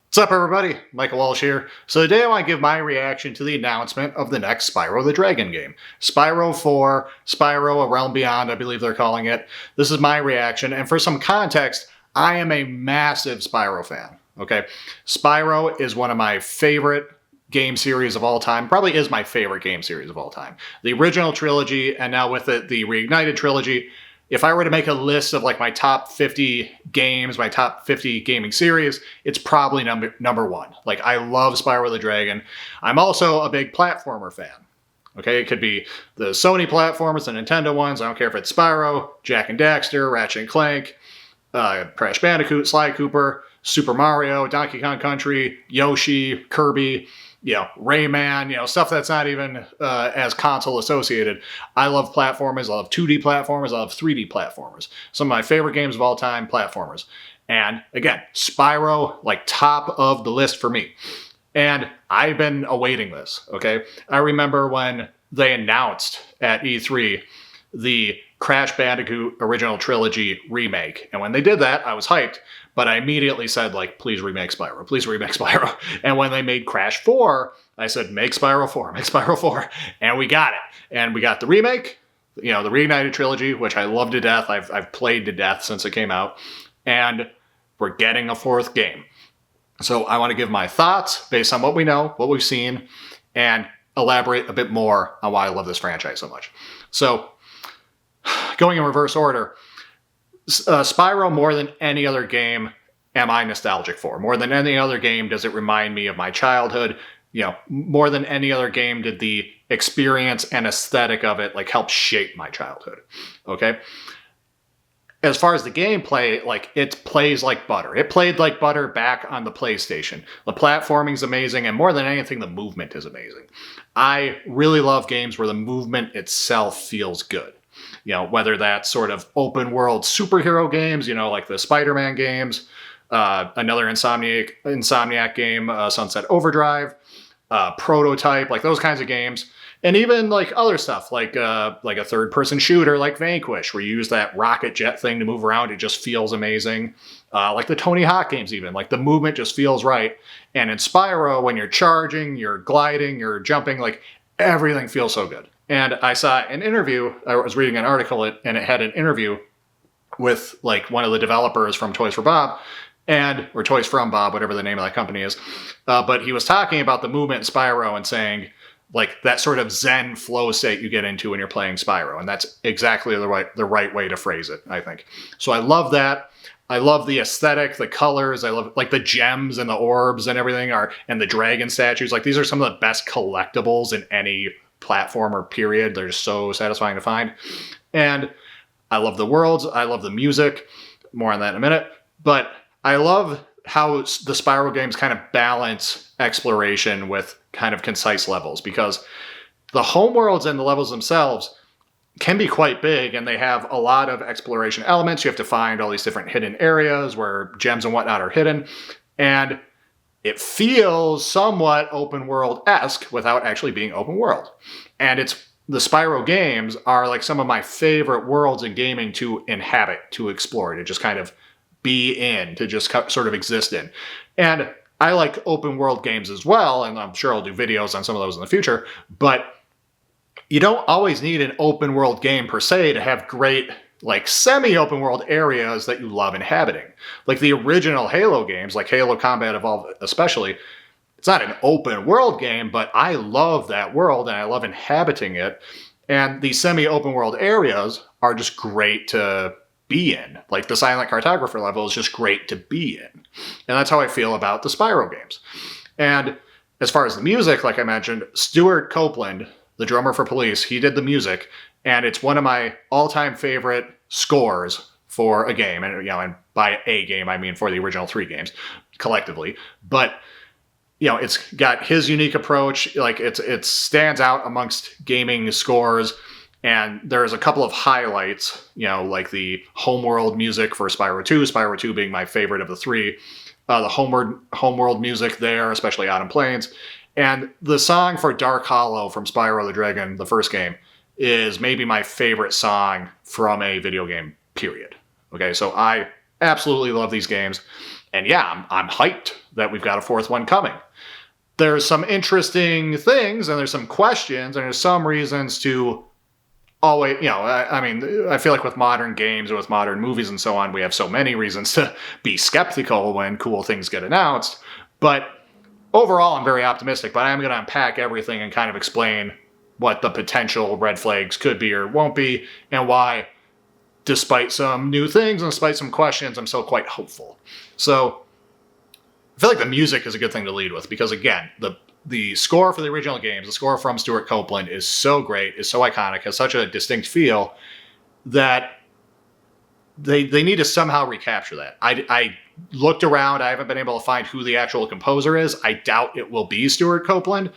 What's up, everybody? Michael Walsh here. So today I want to give my reaction to the announcement of the next Spyro the Dragon game. Spyro 4, Spyro A Realm Beyond, I believe they're calling it. This is my reaction, and for some context, I am a massive Spyro fan, okay? Spyro is one of my favorite game series of all time, probably is my favorite game series of all time. The original trilogy, and now with it, the Reignited trilogy. If I were to make a list of like my top 50 games, my top 50 gaming series, it's probably number one. Like, I love Spyro the Dragon. I'm also a big platformer fan. Okay, it could be the Sony platformers, the Nintendo ones. I don't care if it's Spyro, Jak and Daxter, Ratchet and Clank, Crash Bandicoot, Sly Cooper, Super Mario, Donkey Kong Country, Yoshi, Kirby, Rayman, stuff that's not even as console associated. I love platformers. I love 2D platformers. I love 3D platformers. Some of my favorite games of all time, platformers. And again, Spyro, like top of the list for me. And I've been awaiting this, okay? I remember when they announced at E3 the Crash Bandicoot Original Trilogy remake. And when they did that, I was hyped, but I immediately said, like, please remake Spyro. Please remake Spyro. And when they made Crash 4, I said, make Spyro 4, make Spyro 4. And we got it. And we got the remake, the Reignited Trilogy, which I love to death. I've played to death since it came out. And we're getting a fourth game. So I want to give my thoughts based on what we know, what we've seen, and elaborate a bit more on why I love this franchise so much. So, going in reverse order, Spyro, more than any other game, am I nostalgic for. More than any other game does it remind me of my childhood. More than any other game did the experience and aesthetic of it help shape my childhood. Okay? As far as the gameplay, it plays like butter. It played like butter back on the PlayStation. The platforming's amazing, and more than anything, the movement is amazing. I really love games where the movement itself feels good. Whether that's sort of open world superhero games, like the Spider-Man games, another Insomniac game, Sunset Overdrive, Prototype, those kinds of games. And even other stuff, like a third-person shooter like Vanquish, where you use that rocket jet thing to move around. It just feels amazing. Like the Tony Hawk games even. The movement just feels right. And in Spyro, when you're charging, you're gliding, you're jumping, everything feels so good. And I saw an interview, I was reading an article, and it had an interview with one of the developers from Toys for Bob, or Toys from Bob, whatever the name of that company is. But he was talking about the movement in Spyro and saying, that sort of zen flow state you get into when you're playing Spyro. And that's exactly the right way to phrase it, I think. So I love that. I love the aesthetic, the colors. I love the gems and the orbs and everything and the dragon statues. These are some of the best collectibles in any platformer period. They're just so satisfying to find. And I love the worlds. I love the music. More on that in a minute. But I love how the Spyro games kind of balance exploration with kind of concise levels, because the homeworlds and the levels themselves can be quite big, and they have a lot of exploration elements. You have to find all these different hidden areas where gems and whatnot are hidden, and it feels somewhat open world-esque without actually being open world. And the Spyro games are some of my favorite worlds in gaming to inhabit, to explore, to just kind of be in, to just sort of exist in. And I like open world games as well, and I'm sure I'll do videos on some of those in the future, but you don't always need an open world game per se to have great semi-open world areas that you love inhabiting. The original Halo games, like Halo Combat Evolved especially, it's not an open world game, but I love that world and I love inhabiting it. And these semi-open world areas are just great to be in. The Silent Cartographer level is just great to be in. And that's how I feel about the Spyro games. And as far as the music, like I mentioned, Stuart Copeland, the drummer for Police, he did the music, and it's one of my all-time favorite scores for a game. And by a game, I mean for the original 3 games collectively. But it's got his unique approach. It stands out amongst gaming scores. And there's a couple of highlights, like the homeworld music for Spyro 2 being my favorite of the 3. The homeworld music there, especially Autumn Plains. And the song for Dark Hollow from Spyro the Dragon, the first game, is maybe my favorite song from a video game, period. Okay, so I absolutely love these games. And yeah, I'm hyped that we've got a fourth one coming. There's some interesting things and there's some questions and there's some reasons to always, I mean, I feel like with modern games or with modern movies and so on, we have so many reasons to be skeptical when cool things get announced. But overall, I'm very optimistic, but I'm going to unpack everything and kind of explain what the potential red flags could be or won't be and why, despite some new things and despite some questions, I'm still quite hopeful. So I feel like the music is a good thing to lead with because, again, the score for the original games, the score from Stuart Copeland is so great, is so iconic, has such a distinct feel that they need to somehow recapture that. I looked around. I haven't been able to find who the actual composer is. I doubt it will be Stuart Copeland.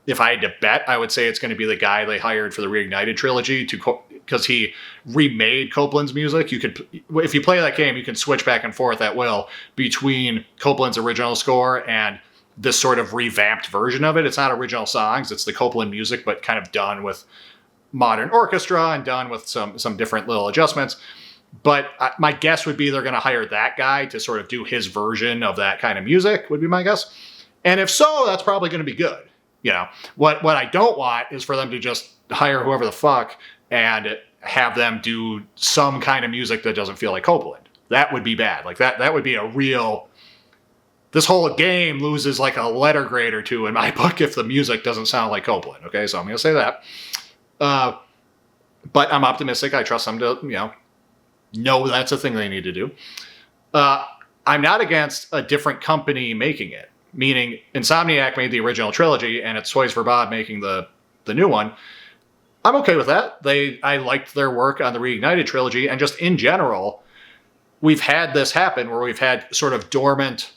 If I had to bet, I would say it's going to be the guy they hired for the Reignited trilogy because he remade Copeland's music. If you play that game, you can switch back and forth at will between Copeland's original score and this sort of revamped version of it. It's not original songs. It's the Copeland music, but kind of done with modern orchestra and done with some different little adjustments. But my guess would be they're going to hire that guy to sort of do his version of that kind of music, would be my guess. And if so, that's probably going to be good. What I don't want is for them to just hire whoever the fuck and have them do some kind of music that doesn't feel like Copeland. That would be bad. Like that would be a real... This whole game loses like a letter grade or two in my book if the music doesn't sound like Copeland. Okay, so I'm going to say that. But I'm optimistic. I trust them to, know that's a thing they need to do. I'm not against a different company making it. Meaning Insomniac made the original trilogy and it's Toys for Bob making the new one. I'm okay with that. I liked their work on the Reignited trilogy, and just in general, we've had this happen where we've had sort of dormant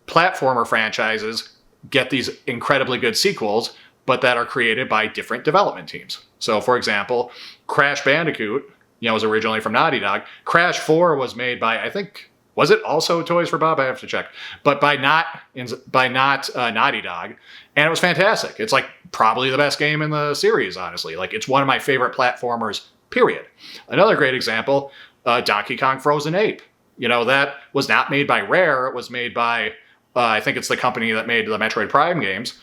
platformer franchises get these incredibly good sequels, but that are created by different development teams. So, for example, Crash Bandicoot, was originally from Naughty Dog. Crash 4 was made by, I think... Was it also Toys for Bob? I have to check. But by not Naughty Dog. And it was fantastic. It's like probably the best game in the series, honestly. Like it's one of my favorite platformers, period. Another great example, Donkey Kong Frozen Ape. That was not made by Rare. It was made by, I think it's the company that made the Metroid Prime games.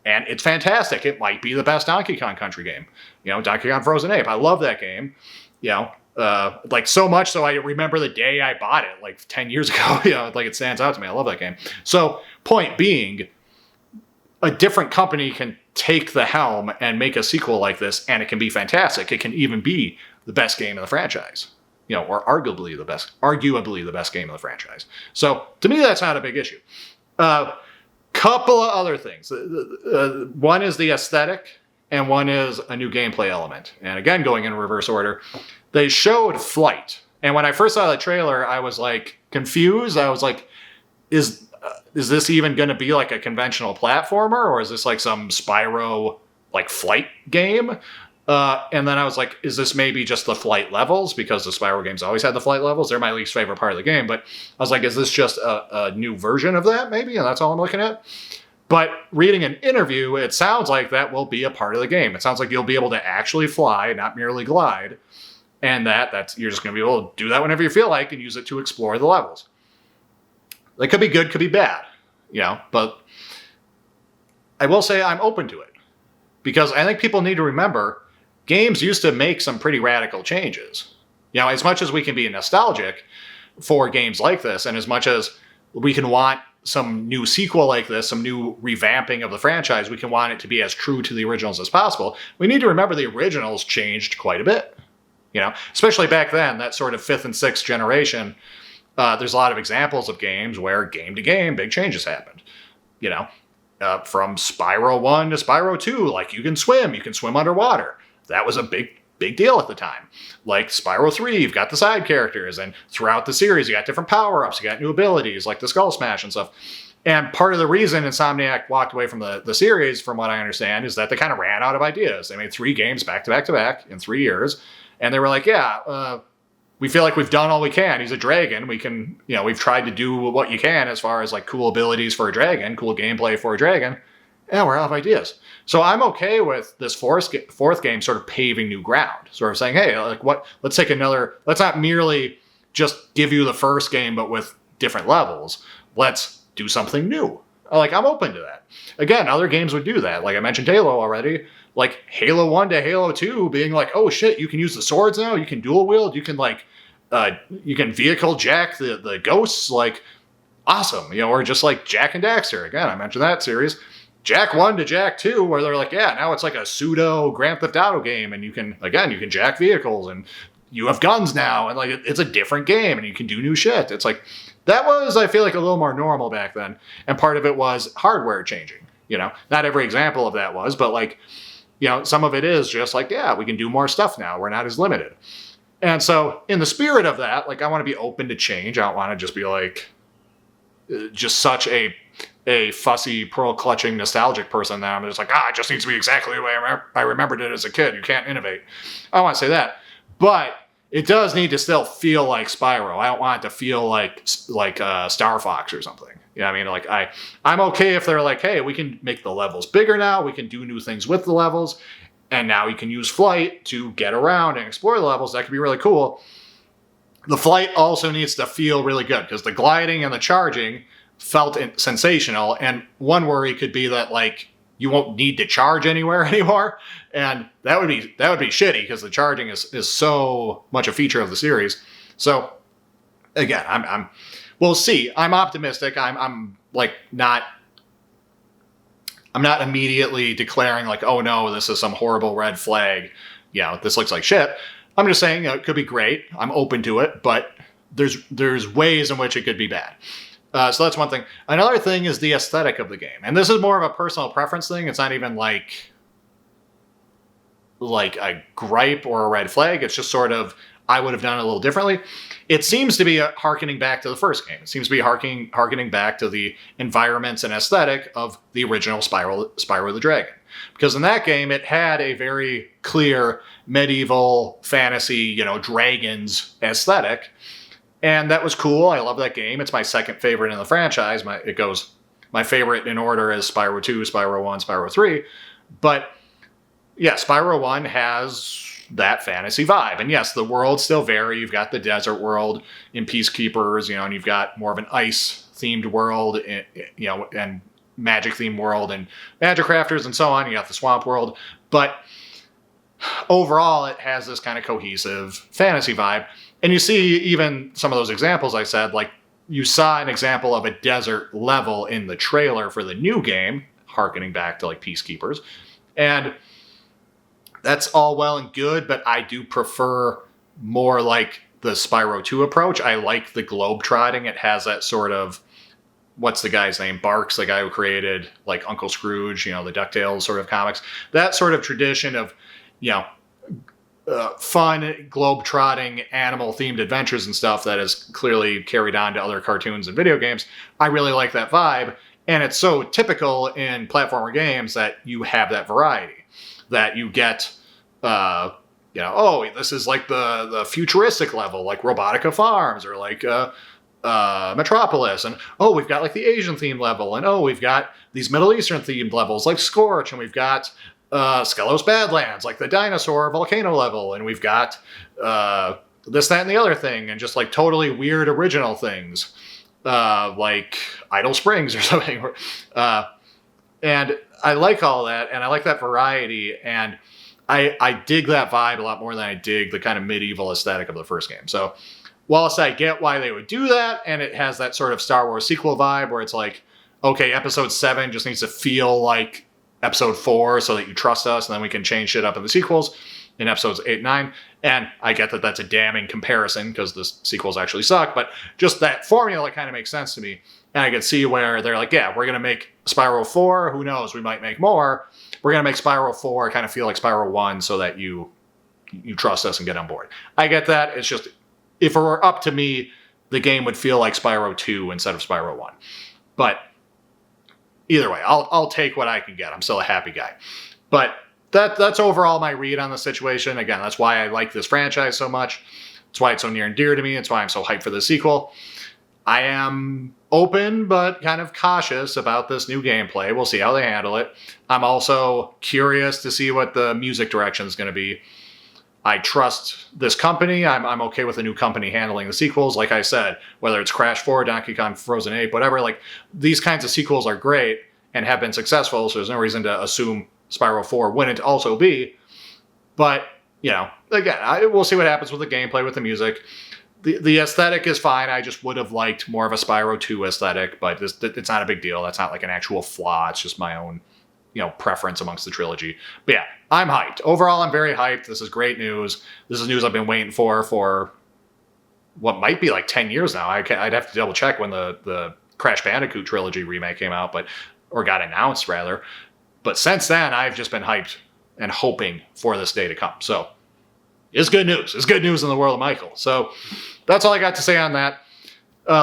And it's fantastic. It might be the best Donkey Kong Country game. Donkey Kong Frozen Ape. I love that game. Like so much so I remember the day I bought it like 10 years ago. Like it stands out to me. I love that game. So point being, a different company can take the helm and make a sequel like this, and it can be fantastic. It can even be the best game in the franchise, or arguably the best game in the franchise. So to me, that's not a big issue. Couple of other things. One is the aesthetic, and one is a new gameplay element. And again, going in reverse order, they showed Flight. And when I first saw the trailer, I was like confused. I was like, is this even going to be like a conventional platformer, or is this like some Spyro like flight game? And then I was like, is this maybe just the flight levels? Because the Spyro games always had the flight levels. They're my least favorite part of the game. But I was like, is this just a new version of that maybe? And that's all I'm looking at. But reading an interview, it sounds like that will be a part of the game. It sounds like you'll be able to actually fly, not merely glide. And that's you're just going to be able to do that whenever you feel like and use it to explore the levels. That could be good, could be bad, but I will say I'm open to it because I think people need to remember games used to make some pretty radical changes. As much as we can be nostalgic for games like this, and as much as we can want some new sequel like this, some new revamping of the franchise, we can want it to be as true to the originals as possible. We need to remember the originals changed quite a bit, especially back then, that sort of 5th and 6th generation. There's a lot of examples of games where game to game, big changes happened. From Spyro 1 to Spyro 2, like you can swim underwater. That was a big deal at the time. Like Spyro 3, you've got the side characters, and throughout the series, you got different power-ups, you got new abilities, like the Skull Smash and stuff. And part of the reason Insomniac walked away from the series, from what I understand, is that they kind of ran out of ideas. They made 3 games back to back to back in 3 years, and they were like, we feel like we've done all we can. He's a dragon. We can, we've tried to do what you can as far as like cool abilities for a dragon, cool gameplay for a dragon. Yeah, we're out of ideas. So I'm okay with this fourth game sort of paving new ground, sort of saying, hey, let's not merely just give you the first game, but with different levels. Let's do something new. Like, I'm open to that. Again, other games would do that. Like I mentioned Halo already. Like Halo 1 to Halo 2 being like, oh shit, you can use the swords now, you can dual wield, you can you can vehicle jack the ghosts, like awesome. Or just like Jak and Daxter. Again, I mentioned that series. Jak 1 to Jak 2, where they're like, yeah, now it's like a pseudo Grand Theft Auto game, and you can jack vehicles, and you have guns now, and like it's a different game, and you can do new shit. It's like, that was, I feel like, a little more normal back then, and part of it was hardware changing. Not every example of that was, but like, some of it is just like, yeah, we can do more stuff now. We're not as limited. And so in the spirit of that, like, I want to be open to change. I don't want to just be like, just such a fussy, pearl-clutching, nostalgic person that I'm just like, it just needs to be exactly the way I remembered it as a kid. You can't innovate. I don't want to say that. But it does need to still feel like Spyro. I don't want it to feel like Star Fox or something. I mean? Like, I'm okay if they're like, hey, we can make the levels bigger now. We can do new things with the levels. And now you can use flight to get around and explore the levels. That could be really cool. The flight also needs to feel really good, because the gliding and the charging felt sensational. And one worry could be that, like, you won't need to charge anywhere anymore. And that would be shitty, because the charging is so much a feature of the series. So again, we'll see. I'm optimistic. I'm not immediately declaring like, oh no, this is some horrible red flag. This looks like shit. I'm just saying, it could be great. I'm open to it, but there's ways in which it could be bad. So that's one thing. Another thing is the aesthetic of the game. And this is more of a personal preference thing. It's not even like a gripe or a red flag. It's just sort of, I would have done it a little differently. It seems to be harkening back to the first game. It seems to be harkening back to the environments and aesthetic of the original Spyro the Dragon. Because in that game, it had a very clear medieval fantasy, dragons aesthetic. And that was cool. I love that game. It's my second favorite in the franchise. My favorite in order is Spyro 2, Spyro 1, Spyro 3. But yeah, Spyro 1 has that fantasy vibe. And yes, the worlds still vary. You've got the desert world in Peacekeepers, and you've got more of an ice-themed world, and magic-themed world and Magic Crafters and so on. You got the swamp world. But overall, it has this kind of cohesive fantasy vibe. And you see even some of those examples I said, like you saw an example of a desert level in the trailer for the new game, harkening back to like Peacekeepers. And that's all well and good, but I do prefer more like the Spyro 2 approach. I like the globe-trotting. It has that sort of, what's the guy's name? Barks, the guy who created like Uncle Scrooge, the DuckTales sort of comics. That sort of tradition of, fun, globe-trotting, animal-themed adventures and stuff that is clearly carried on to other cartoons and video games. I really like that vibe, and it's so typical in platformer games that you have that variety, that you get, this is like the futuristic level, like Robotica Farms, or like Metropolis, and we've got like the Asian-themed level, and we've got these Middle Eastern-themed levels like Scorch, and we've got Skelos Badlands, like the dinosaur volcano level, and we've got this, that, and the other thing, and just like totally weird original things, like Idle Springs or something. And I like all that, and I like that variety, and I dig that vibe a lot more than I dig the kind of medieval aesthetic of the first game. So whilst I get why they would do that, and it has that sort of Star Wars sequel vibe where it's like, okay, episode 7 just needs to feel like episode 4 so that you trust us, and then we can change shit up in the sequels in episodes 8 and 9. And I get that that's a damning comparison because the sequels actually suck, but just that formula kind of makes sense to me. And I could see where they're like, yeah, we're going to make Spyro 4. Who knows? We might make more. We're going to make Spyro 4 kind of feel like Spyro 1 so that you trust us and get on board. I get that. It's just, if it were up to me, the game would feel like Spyro 2 instead of Spyro 1. But either way, I'll take what I can get. I'm still a happy guy. But that's overall my read on the situation. Again, that's why I like this franchise so much. That's why it's so near and dear to me. It's why I'm so hyped for the sequel. I am open but kind of cautious about this new gameplay. We'll see how they handle it. I'm also curious to see what the music direction is going to be. I trust this company. I'm okay with a new company handling the sequels. Like I said, whether it's Crash 4, Donkey Kong Frozen 8, whatever, like these kinds of sequels are great and have been successful. So there's no reason to assume Spyro 4 wouldn't also be. But, you know, again, we'll see what happens with the gameplay, with the music. The aesthetic is fine. I just would have liked more of a Spyro 2 aesthetic, but it's not a big deal. That's not like an actual flaw. It's just my own, you know, preference amongst the trilogy. But yeah, I'm hyped. Overall, I'm very hyped. This is great news. This is news I've been waiting for what might be like 10 years now. I'd have to double check when the Crash Bandicoot trilogy remake came out, or got announced rather. But since then, I've just been hyped and hoping for this day to come. So it's good news. It's good news in the world of Michael. So that's all I got to say on that.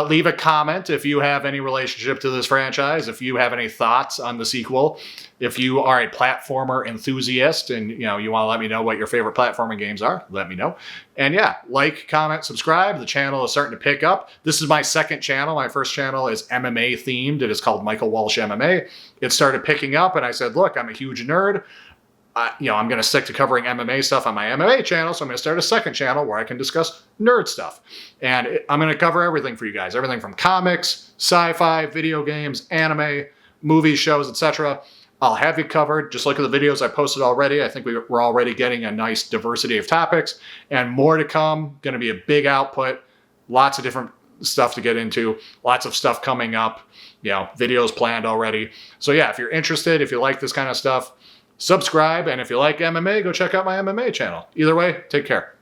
Leave a comment if you have any relationship to this franchise, if you have any thoughts on the sequel, if you are a platformer enthusiast and you want to let me know what your favorite platforming games are, let me know. And yeah, like, comment, subscribe. The channel is starting to pick up. This is my second channel. My first channel is MMA themed. It is called Michael Walsh MMA. It started picking up and I said, look, I'm a huge nerd. I'm going to stick to covering MMA stuff on my MMA channel, so I'm going to start a second channel where I can discuss nerd stuff. And I'm going to cover everything for you guys. Everything from comics, sci-fi, video games, anime, movies, shows, etc. I'll have you covered. Just look at the videos I posted already. I think we're already getting a nice diversity of topics. And more to come. Going to be a big output. Lots of different stuff to get into. Lots of stuff coming up. Videos planned already. So yeah, if you're interested, if you like this kind of stuff, subscribe, and if you like MMA, go check out my MMA channel. Either way, take care.